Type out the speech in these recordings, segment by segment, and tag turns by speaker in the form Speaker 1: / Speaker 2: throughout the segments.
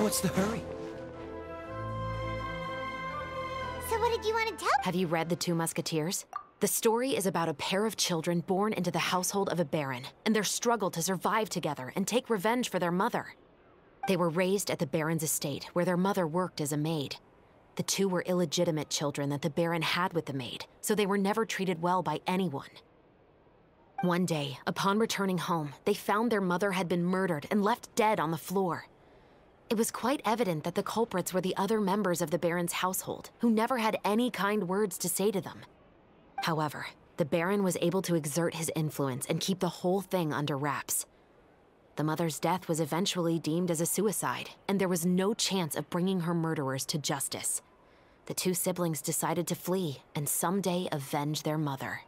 Speaker 1: What's the hurry?
Speaker 2: So what did you want to tell?
Speaker 3: Have you read The Two Musketeers? The story is about a pair of children born into the household of a baron, and their struggle to survive together and take revenge for their mother. They were raised at the baron's estate, where their mother worked as a maid. The two were illegitimate children that the baron had with the maid, so they were never treated well by anyone. One day, upon returning home, they found their mother had been murdered and left dead on the floor. It was quite evident that the culprits were the other members of the baron's household, who never had any kind words to say to them. However, the baron was able to exert his influence and keep the whole thing under wraps. The mother's death was eventually deemed as a suicide, and there was no chance of bringing her murderers to justice. The two siblings decided to flee and someday avenge their mother.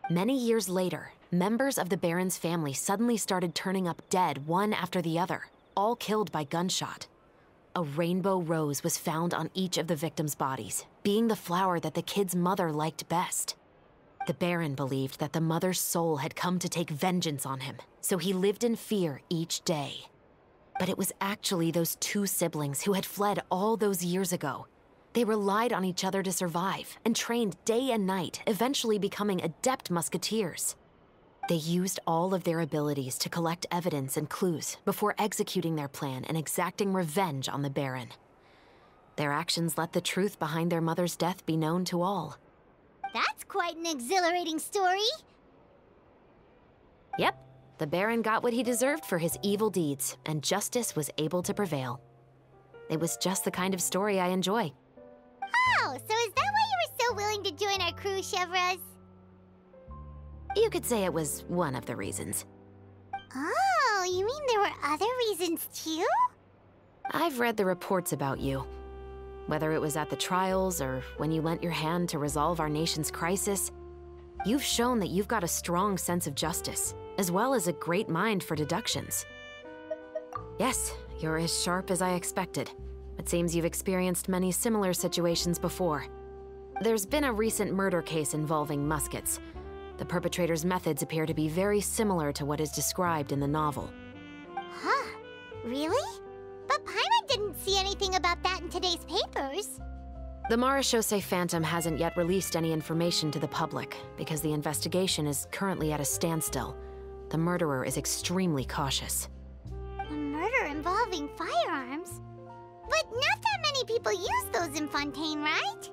Speaker 3: Many years later, members of the baron's family suddenly started turning up dead one after the other, all killed by gunshot. A rainbow rose was found on each of the victims' bodies, being the flower that the kid's mother liked best. The baron believed that the mother's soul had come to take vengeance on him, so he lived in fear each day. But it was actually those two siblings who had fled all those years ago. They relied on each other to survive and trained day and night, eventually becoming adept musketeers. They used all of their abilities to collect evidence and clues before executing their plan and exacting revenge on the baron. Their actions let the truth behind their mother's death be known to all.
Speaker 2: That's quite an exhilarating story.
Speaker 3: Yep, the baron got what he deserved for his evil deeds, and justice was able to prevail. It was just the kind of story I enjoy.
Speaker 2: Oh, so is that why you were so willing to join our crew, Chevraz?
Speaker 3: You could say it was one of the reasons.
Speaker 2: Oh, you mean there were other reasons too?
Speaker 3: I've read the reports about you. Whether it was at the trials or when you lent your hand to resolve our nation's crisis, you've shown that you've got a strong sense of justice, as well as a great mind for deductions. Yes, you're as sharp as I expected. It seems you've experienced many similar situations before. There's been a recent murder case involving muskets. The perpetrator's methods appear to be very similar to what is described in the novel.
Speaker 2: Huh, really? But Paimon didn't see anything about that in today's papers.
Speaker 3: The Marechaussee Phantom hasn't yet released any information to the public because the investigation is currently at a standstill. The murderer is extremely cautious.
Speaker 2: A murder involving firearms? But not that many people use those in Fontaine, right?